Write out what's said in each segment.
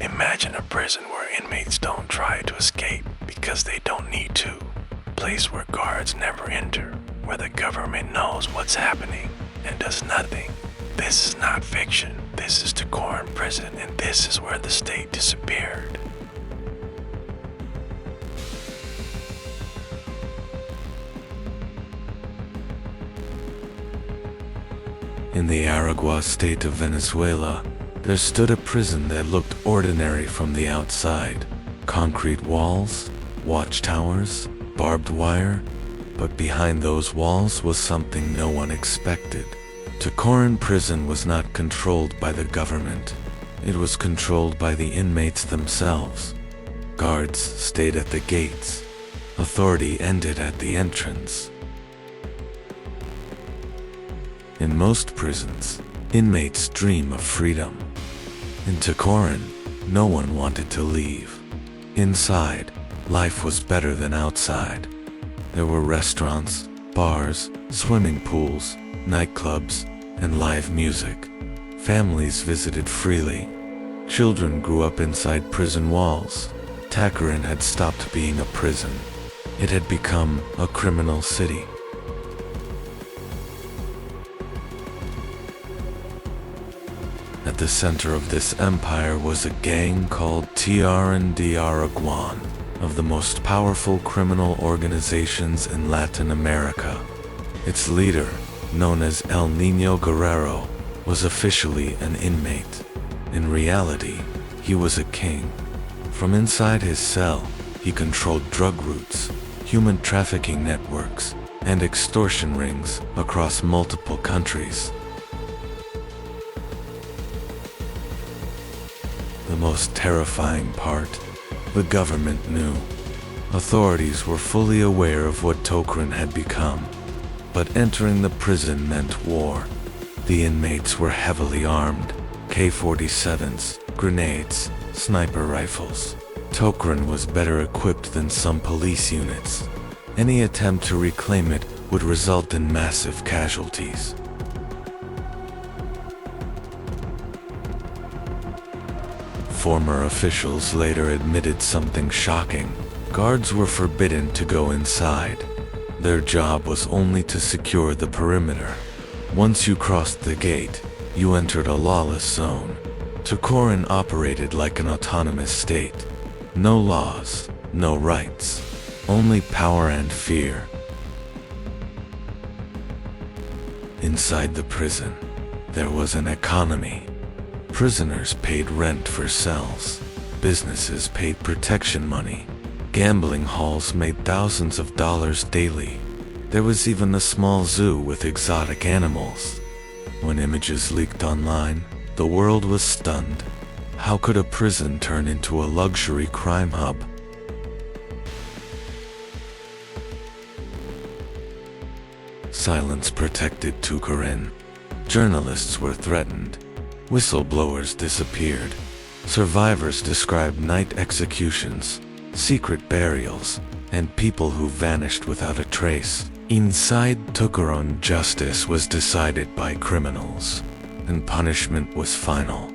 Imagine a prison where inmates don't try to escape because they don't need to. A place where guards never enter, where the government knows what's happening and does nothing. This is not fiction. This is Tocorón Prison, and this is where the state disappeared. In the Aragua state of Venezuela, there stood a prison that looked ordinary from the outside. Concrete walls, watchtowers, barbed wire, but behind those walls was something no one expected. Tocorón Prison was not controlled by the government. It was controlled by the inmates themselves. Guards stayed at the gates. Authority ended at the entrance. In most prisons, inmates dream of freedom. In Tocorón, no one wanted to leave. Inside, life was better than outside. There were restaurants, bars, swimming pools, nightclubs, and live music. Families visited freely. Children grew up inside prison walls. Tocorón had stopped being a prison. It had become a criminal city. At the center of this empire was a gang called Tocorón de Araguan, of the most powerful criminal organizations in Latin America. Its leader, known as El Niño Guerrero, was officially an inmate. In reality, he was a king. From inside his cell, he controlled drug routes, human trafficking networks, and extortion rings across multiple countries. The most terrifying part, the government knew. Authorities were fully aware of what Tocorón had become. But entering the prison meant war. The inmates were heavily armed, K-47s, grenades, sniper rifles. Tocorón was better equipped than some police units. Any attempt to reclaim it would result in massive casualties. Former officials later admitted something shocking. Guards were forbidden to go inside. Their job was only to secure the perimeter. Once you crossed the gate, you entered a lawless zone. Tocorón operated like an autonomous state. No laws, no rights, only power and fear. Inside the prison, there was an economy. Prisoners paid rent for cells. Businesses paid protection money. Gambling halls made thousands of dollars daily. There was even a small zoo with exotic animals. When images leaked online, the world was stunned. How could a prison turn into a luxury crime hub? Silence protected Tocorón. Journalists were threatened. Whistleblowers disappeared. Survivors described night executions, secret burials, and people who vanished without a trace. Inside Tocorón, justice was decided by criminals, and punishment was final.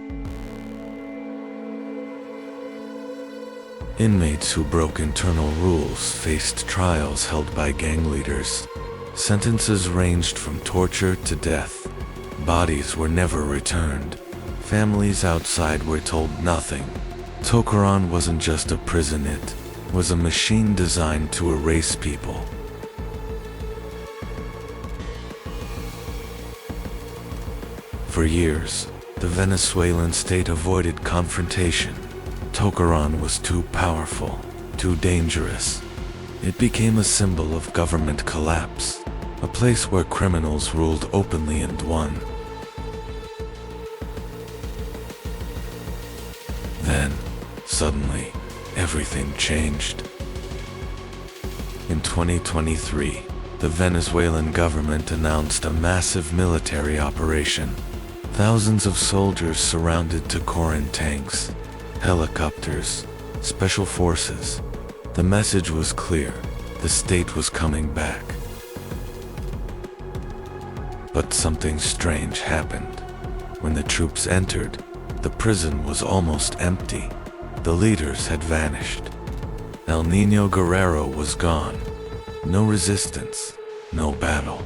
Inmates who broke internal rules faced trials held by gang leaders. Sentences ranged from torture to death. Bodies were never returned. Families outside were told nothing. Tocorón wasn't just a prison, it was a machine designed to erase people. For years, the Venezuelan state avoided confrontation. Tocorón was too powerful, too dangerous. It became a symbol of government collapse, a place where criminals ruled openly and won. Then, suddenly, everything changed. In 2023, the Venezuelan government announced a massive military operation. Thousands of soldiers surrounded Tocorón, tanks, helicopters, special forces. The message was clear: the state was coming back. But something strange happened. When the troops entered, the prison was almost empty. The leaders had vanished. El Niño Guerrero was gone. No resistance, no battle,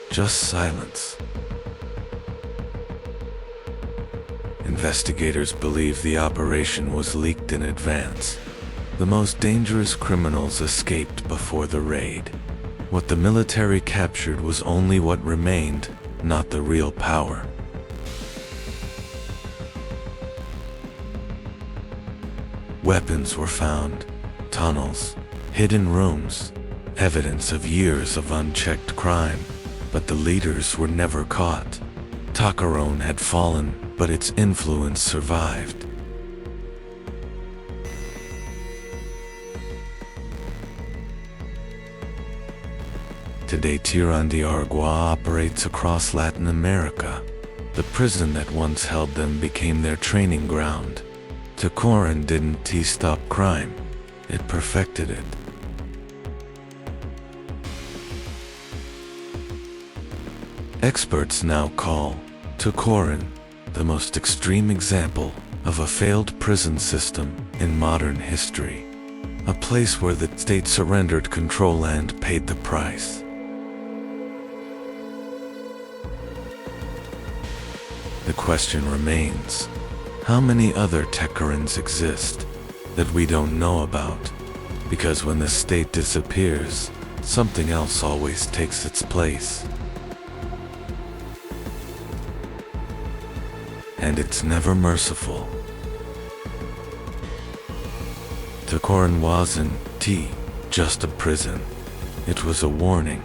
just silence. Investigators believe the operation was leaked in advance. The most dangerous criminals escaped before the raid. What the military captured was only what remained, not the real power. Weapons were found, tunnels, hidden rooms, evidence of years of unchecked crime, but the leaders were never caught. Tocorón had fallen, but its influence survived. Today, Tocorón de Aragua operates across Latin America. The prison that once held them became their training ground. Tocorón didn't stop crime, it perfected it. Experts now call Tocorón the most extreme example of a failed prison system in modern history. A place where the state surrendered control and paid the price. The question remains, how many other Tocoróns exist that we don't know about? Because when the state disappears, something else always takes its place. And it's never merciful. Tocorón wasn't just a prison. It was a warning.